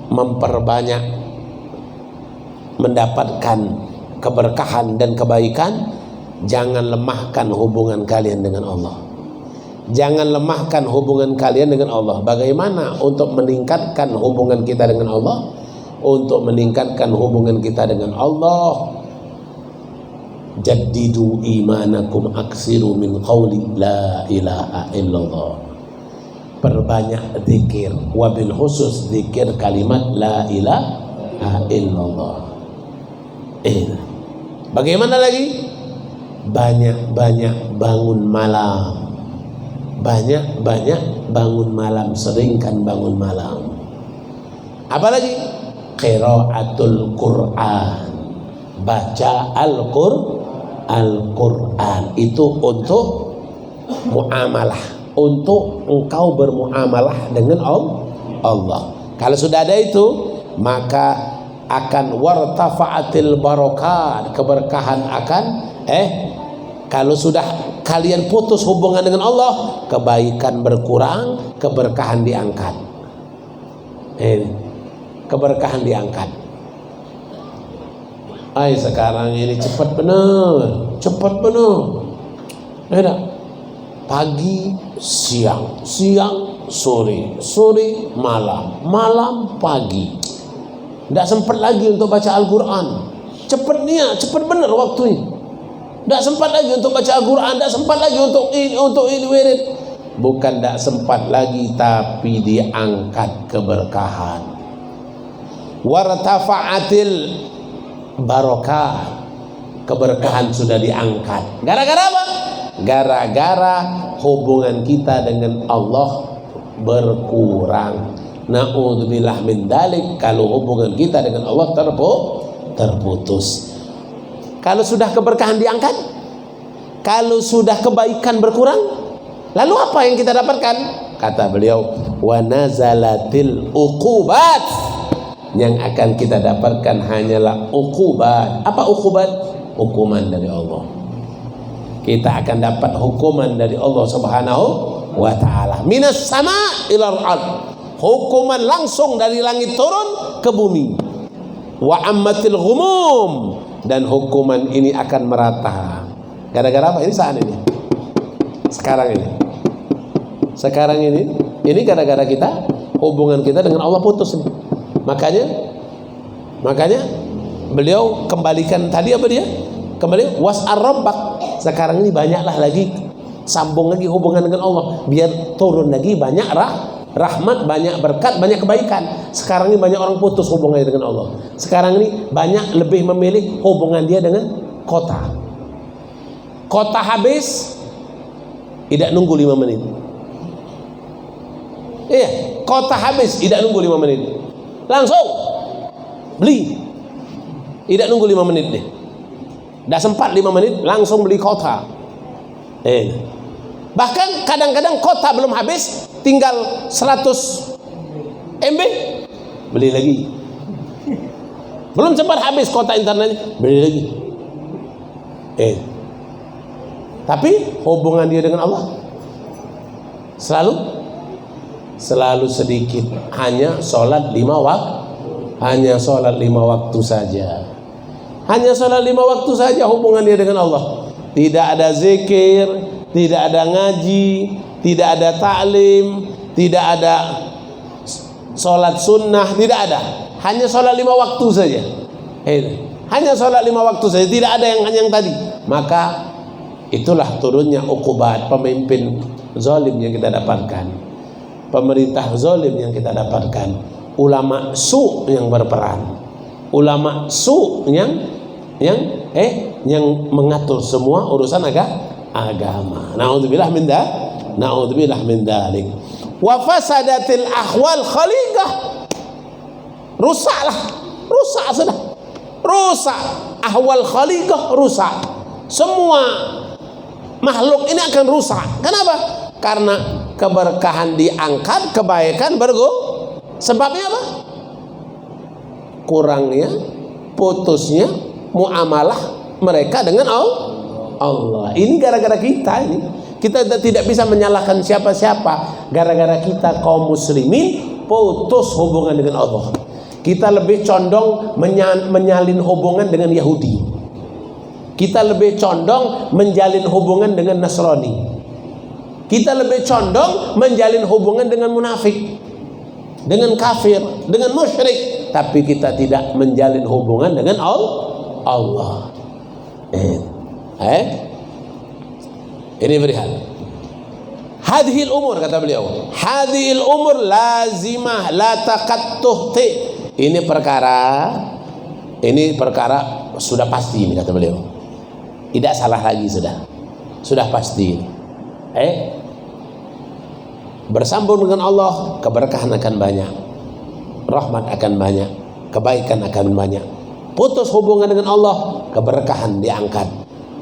memperbanyak mendapatkan keberkahan dan kebaikan, jangan lemahkan hubungan kalian dengan Allah. Jangan lemahkan hubungan kalian dengan Allah. Bagaimana untuk meningkatkan hubungan kita dengan Allah? Untuk meningkatkan hubungan kita dengan Allah, jaddidu imanakum, aksiru min qawli la ilaha illallah. Perbanyak zikir, wabil khusus zikir kalimat la ilaha illallah. Bagaimana lagi? Banyak-banyak bangun malam. banyak-banyak bangun malam, seringkan bangun malam. Apalagi qiraatul Quran, baca Al-Quran itu untuk muamalah, untuk engkau bermuamalah dengan Allah. Kalau sudah ada itu, maka akan wartafa'atil barakat, keberkahan akan kalau sudah kalian putus hubungan dengan Allah, kebaikan berkurang, keberkahan diangkat. Keberkahan diangkat. Sekarang ini cepat benar. Pagi, siang, sore, malam, pagi. Tidak sempat lagi untuk baca Al-Quran. Cepat benar waktunya. Tidak sempat lagi untuk baca Al-Quran, tidak sempat lagi untuk ini wirid. Bukan tidak sempat lagi, tapi diangkat keberkahan. Wartafa'atil barokat, keberkahan sudah diangkat. Gara-gara apa? Gara-gara hubungan kita dengan Allah berkurang. Na'udzubillah min dalik, kalau hubungan kita dengan Allah terputus. Kalau sudah keberkahan diangkat, kalau sudah kebaikan berkurang, lalu apa yang kita dapatkan? Kata beliau, wa nazalatil uqubat. Yang akan kita dapatkan hanyalah uqubat. Apa uqubat? Hukuman dari Allah. Kita akan dapat hukuman dari Allah Subhanahu wa ta'ala. Minas sama ilal ard. Hukuman langsung dari langit turun ke bumi. Wa ammatil ghumum, dan hukuman ini akan merata. Gara-gara apa? Ini saat ini. Sekarang ini gara-gara kita, hubungan kita dengan Allah putus nih. Makanya beliau kembalikan tadi apa dia? Kembali was'ar rabbak. Sekarang ini banyaklah lagi, sambung lagi hubungan dengan Allah, biar turun lagi banyak rahmat, banyak berkat, banyak kebaikan. Sekarang ini banyak orang putus hubungannya dengan Allah. Sekarang ini banyak lebih memilih hubungan dia dengan kota. Kota habis, tidak nunggu 5 menit. Iya, kota habis, tidak nunggu 5 menit. Langsung beli. Tidak nunggu 5 menit deh. Tidak sempat 5 menit, langsung beli kota. Bahkan kadang-kadang kota belum habis, tinggal 100 MB, beli lagi. Belum sempat habis kota internet, beli lagi. Tapi hubungan dia dengan Allah selalu sedikit. Hanya sholat 5 waktu. Hanya sholat 5 waktu saja. Hanya sholat 5 waktu saja hubungan dia dengan Allah. Tidak ada zikir, tidak ada ngaji, tidak ada ta'lim, tidak ada sholat sunnah, tidak ada. Hanya sholat 5 waktu saja. Hanya sholat 5 waktu saja, tidak ada yang tadi. Maka itulah turunnya uqubat, pemimpin zalim yang kita dapatkan, pemerintah zalim yang kita dapatkan, ulama su yang berperan, ulama su yang mengatur semua urusan agama. Na'udzubillah min dalik. Wa fasadatil ahwal khaliqah. Rusak sudah. Rusak ahwal khaliqah, rusak. Semua makhluk ini akan rusak. Kenapa? Karena keberkahan diangkat, kebaikan sebabnya apa? Kurangnya, putusnya muamalah mereka dengan Allah. Ini gara-gara kita ini. Kita tidak bisa menyalahkan siapa-siapa. Gara-gara kita kaum muslimin putus hubungan dengan Allah. Kita lebih condong menyalin hubungan dengan Yahudi. Kita lebih condong menjalin hubungan dengan Nasrani. Kita lebih condong menjalin hubungan dengan munafik, dengan kafir, dengan musyrik. Tapi kita tidak menjalin hubungan dengan Allah. Ini perihal hadhil umur, kata beliau, hadhil umur lazimah la taqattuhti. Ini perkara sudah pasti ini, kata beliau. Tidak salah lagi, sudah pasti. Bersambung dengan Allah, keberkahan akan banyak, rahmat akan banyak, kebaikan akan banyak. Putus hubungan dengan Allah, keberkahan diangkat,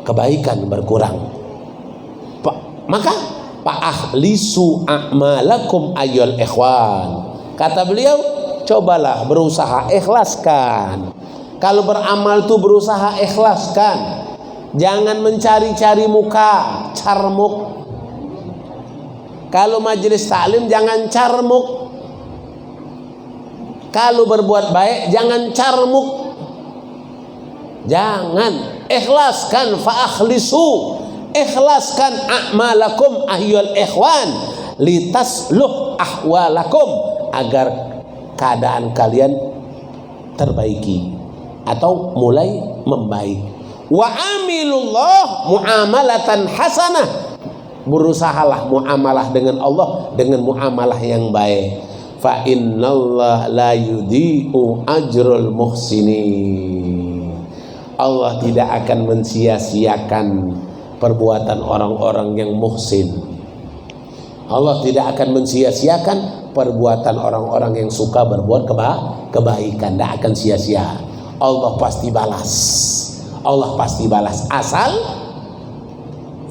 kebaikan berkurang. Maka fa'akhlisu a'malakum ayyul ikhwan. Kata beliau, cobalah berusaha ikhlaskan. Kalau beramal itu berusaha ikhlaskan. Jangan mencari-cari muka, carmuk. Kalau majelis taklim jangan carmuk. Kalau berbuat baik jangan carmuk. Jangan, ikhlaskan, fa'akhlisu, ikhlaskan a'malakum ayyul ikhwan litasluh ahwalakum, agar keadaan kalian terbaiki atau mulai membaik. Wa amilullah muamalatan hasanah, berusahalah muamalah dengan Allah dengan muamalah yang baik. Fa innallaha la yudhi'u ajrul muhsinin. Allah tidak akan mensia-siakan perbuatan orang-orang yang muhsin. Allah tidak akan mensia-siakan perbuatan orang-orang yang suka berbuat kebaikan. Tidak akan sia-sia. Allah pasti balas. Allah pasti balas, asal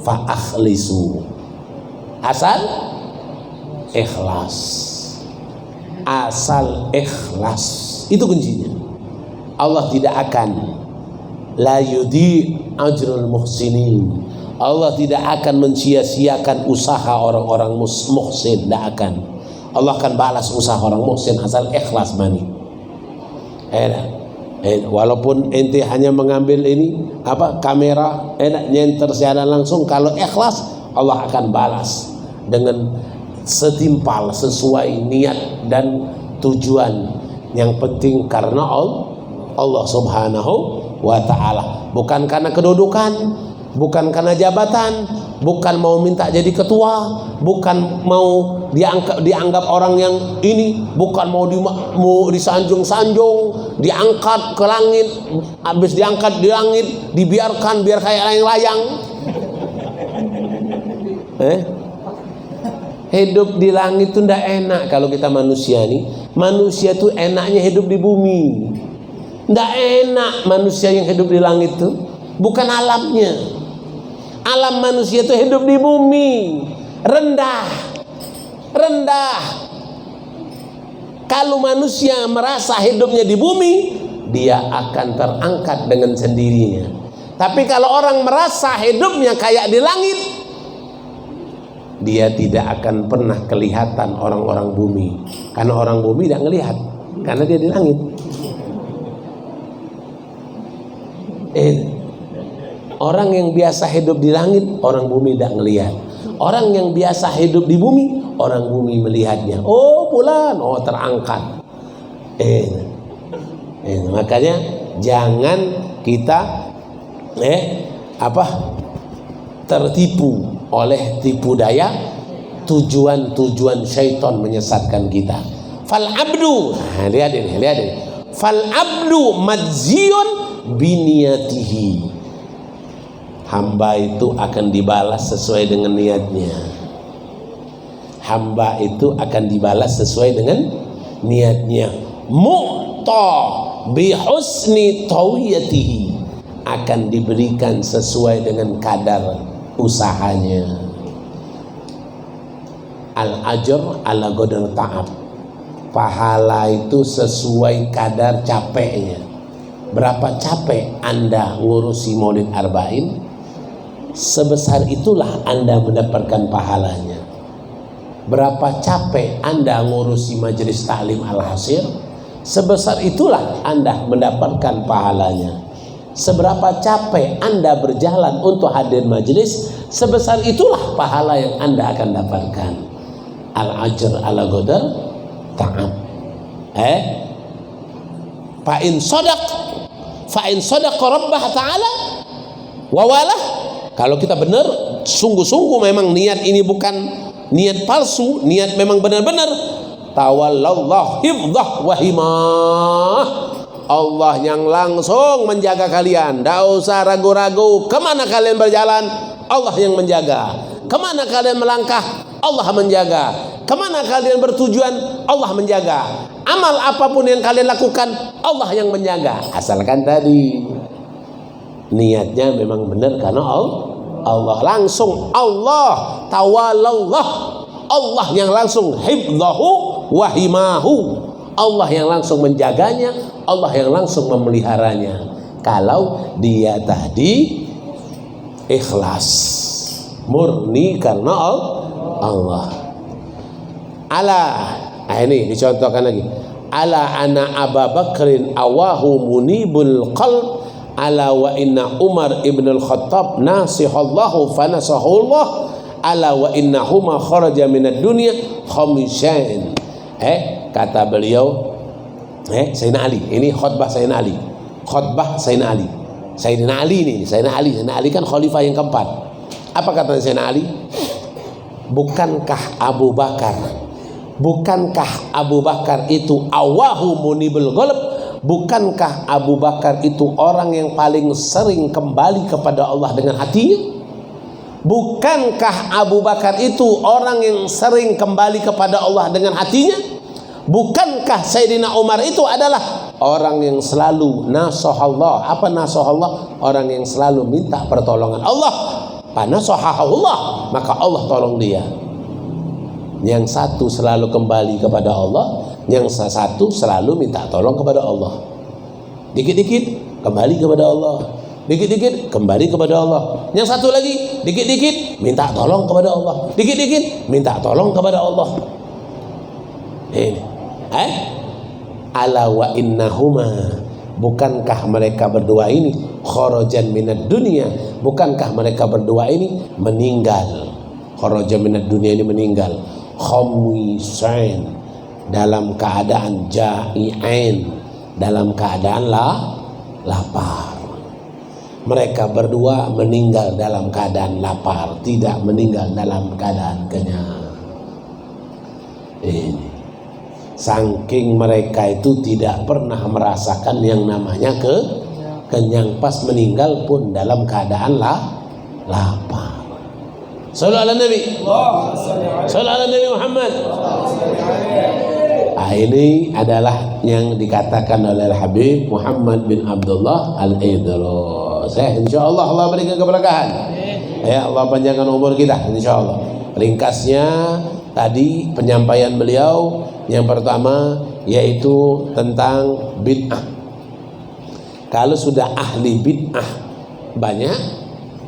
fa'akhlisu, asal ikhlas, asal ikhlas. Itu kuncinya. Allah tidak akan, la yudhi ajrul muhsinin, Allah tidak akan mensia-siakan usaha orang-orang muhsin. Tidak akan. Allah akan balas usaha orang muhsin asal ikhlas mani. Walaupun ente hanya mengambil ini kamera, nyenter secara langsung, kalau ikhlas Allah akan balas dengan setimpal sesuai niat dan tujuan. Yang penting karena Allah Subhanahu wa ta'ala, bukan karena kedudukan, bukan karena jabatan, bukan mau minta jadi ketua, bukan mau dianggap orang yang ini, bukan mau disanjung-sanjung, diangkat ke langit, habis diangkat di langit dibiarkan biar kayak layang-layang. Hidup di langit itu ndak enak. Kalau kita manusia nih, manusia tuh enaknya hidup di bumi. Ndak enak manusia yang hidup di langit tuh, bukan alamnya. Alam manusia itu hidup di bumi, rendah. Kalau manusia merasa hidupnya di bumi, dia akan terangkat dengan sendirinya. Tapi kalau orang merasa hidupnya kayak di langit, dia tidak akan pernah kelihatan orang-orang bumi. Karena orang bumi tidak ngelihat, karena dia di langit. Orang yang biasa hidup di langit, orang bumi tidak ngelihat. Orang yang biasa hidup di bumi, orang bumi melihatnya. Oh bulan, oh terangkat. Makanya jangan kita tertipu oleh tipu daya tujuan syaitan menyesatkan kita. Fal abdu, lihat ini. Fal abdu madziyun biniyatihi. Hamba itu akan dibalas sesuai dengan niatnya. Hamba itu akan dibalas sesuai dengan niatnya. Mu'ta bihusni tawiyatihi, akan diberikan sesuai dengan kadar usahanya. Al-ajr ala qadar ta'ab. Pahala itu sesuai kadar capeknya. Berapa capek Anda ngurusi Maulid Arba'in, sebesar itulah Anda mendapatkan pahalanya. Berapa capek Anda ngurusi majelis taklim Al-Hasir, sebesar itulah Anda mendapatkan pahalanya. Seberapa capek Anda berjalan untuk hadir majelis, sebesar itulah pahala yang Anda akan dapatkan. Al-ajr ala qadar ta'ab. Fa'in sadaqa rabbah ta'ala wawalah. Kalau kita benar, sungguh-sungguh memang niat ini bukan niat palsu, niat memang benar-benar, tawallallah hifdzah wa himah, Allah yang langsung menjaga kalian. Tidak usah ragu-ragu kemana kalian berjalan, Allah yang menjaga. Kemana kalian melangkah, Allah menjaga. Kemana kalian bertujuan? Allah menjaga. Amal apapun yang kalian lakukan, Allah yang menjaga. Asalkan tadi niatnya memang benar karena Allah langsung, Allah tawalallah, Allah yang langsung hifdzahu wa himahu, Allah yang langsung menjaganya, Allah yang langsung memeliharanya. Kalau dia tadi ikhlas, murni karena Allah. Ini dicontohkan lagi. Ala ana Abu Bakrin awahu munibul qalb, ala wa inna Umar ibn al-Khattab nasihallahu fanasahullah, ala wa innahuma kharaja minad dunya khamisain. Kata beliau, Sayyidina Ali, ini khutbah Sayyidina Ali. Khutbah Sayyidina Ali. Sayyidina Ali ini, Sayyidina Ali kan khalifah yang keempat. Apa kata Sayyidina Ali? Bukankah Abu Bakar itu awahu munibul qalb? Bukankah Abu Bakar itu orang yang paling sering kembali kepada Allah dengan hatinya? Bukankah Abu Bakar itu orang yang sering kembali kepada Allah dengan hatinya? Bukankah Sayyidina Umar itu adalah orang yang selalu nasahallah? Apa nasahallah? Orang yang selalu minta pertolongan Allah. Panasahahullah, maka Allah tolong dia. Yang satu selalu kembali kepada Allah, yang satu selalu minta tolong kepada Allah. Dikit-dikit kembali kepada Allah, dikit-dikit kembali kepada Allah. Yang satu lagi dikit-dikit minta tolong kepada Allah, dikit-dikit minta tolong kepada Allah. Ini ala wa innahuma, bukankah mereka berdua ini kharajan minad dunya, bukankah mereka berdua ini meninggal, kharajan minad dunya ini meninggal, khamisain, dalam keadaan ja'i'ain, dalam keadaan lapar. Mereka berdua meninggal dalam keadaan lapar, tidak meninggal dalam keadaan kenyang. Ini saking mereka itu tidak pernah merasakan yang namanya kenyang, pas meninggal pun dalam keadaan lapar. Sallallahu ala Nabi, sallallahu ala Nabi Muhammad. Ini adalah yang dikatakan oleh Habib Muhammad bin Abdullah Al-Idrus. Insyaallah Allah berikan keberkahan. Ya Allah panjangkan umur kita insyaallah. Ringkasnya tadi penyampaian beliau yang pertama yaitu tentang bid'ah. Kalau sudah ahli bid'ah banyak,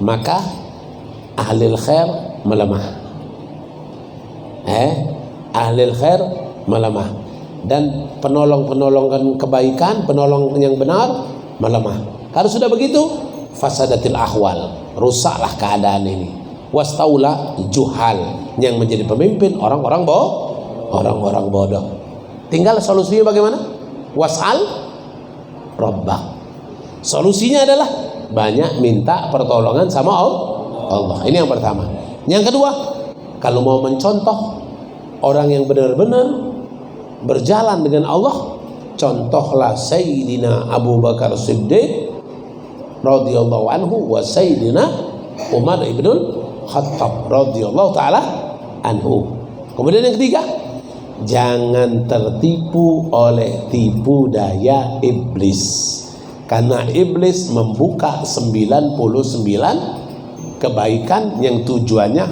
maka ahli khair melemah. Ahli khair melemah, dan penolong-penolong kebaikan, penolong yang benar melemah. Kalau sudah begitu, fasadatil ahwal, rusaklah keadaan ini. Wastaula juhal, yang menjadi pemimpin orang-orang bodoh. Tinggal solusinya bagaimana? Was'al rabbak. Solusinya adalah banyak minta pertolongan sama Allah. Ini yang pertama. Yang kedua, kalau mau mencontoh orang yang benar-benar berjalan dengan Allah, contohlah Sayyidina Abu Bakar Siddiq radhiyallahu anhu wa Sayyidina Umar ibn Khattab radhiyallahu ta'ala anhu. Kemudian yang ketiga, jangan tertipu oleh tipu daya iblis. Karena iblis membuka 99 kebaikan yang tujuannya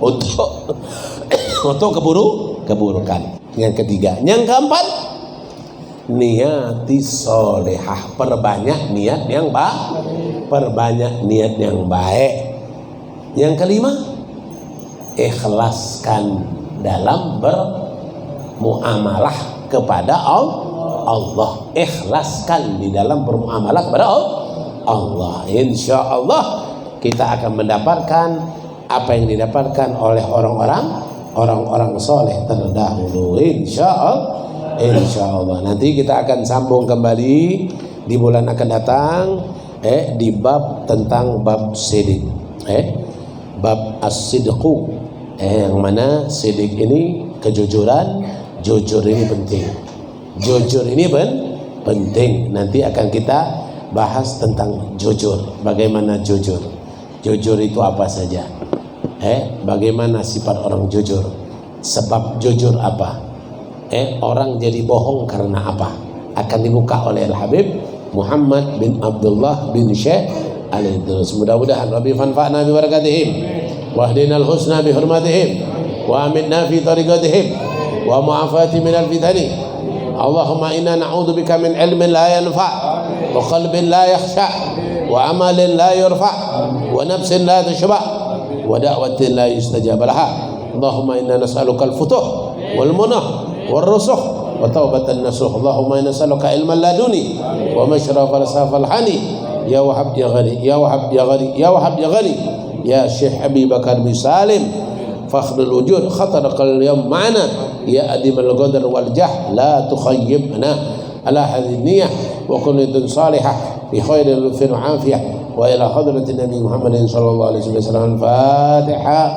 untuk keburukan. Yang ketiga, yang keempat, niyati solehah, perbanyak niat yang baik. Yang kelima, ikhlaskan dalam bermuamalah kepada Allah. Ikhlaskan di dalam bermuamalah kepada Allah. Insya Allah kita akan mendapatkan apa yang didapatkan oleh orang-orang soleh terdahulu. Insya Allah. Nanti kita akan sambung kembali di bulan akan datang di bab tentang bab sidik, bab as-sidqu, yang mana sidik ini kejujuran. Jujur ini penting. Jujur ini penting. Nanti akan kita bahas tentang jujur. Bagaimana jujur? Jujur itu apa saja? Bagaimana sifat orang jujur? Sebab jujur apa? Orang jadi bohong karena apa? Akan dibuka oleh Al-Habib Muhammad bin Abdullah bin Syekh Al-Idrus. Mudah-mudahan Rabbi fanfa'na bi barakatihim wa hdinal husna bi hurmatihim wa aminna fi tariqatihim wa mu'afati minal fitani. Allahumma inna na'udzubika min ilmin la yanfa' wa qalbin la yakhsha wa amalin la yurfa' wa nafsin la tashba' wa da'watin la yustajab laha. Allahumma inna nas'aluka al-futuh wal munah wal rusukh wa taubatan nasuh. Allahumma inna nas'aluka ilman laduni wa mashraf al-safal hani ya wahab ya ghani ya wahab ya ghani ya wahab ya ghani ya Syekh Abi Bakar bin Salim fakhrul wujud khataraqal yawm ma'ana ya adimal qadar wal jah la tukhayyibna ala hadhihi niyyah wa kullun salihah bi khairin fi afiyah wa ila hadratin nabi Muhammadin sallallahu alaihi wasallam. Al-Fatihah.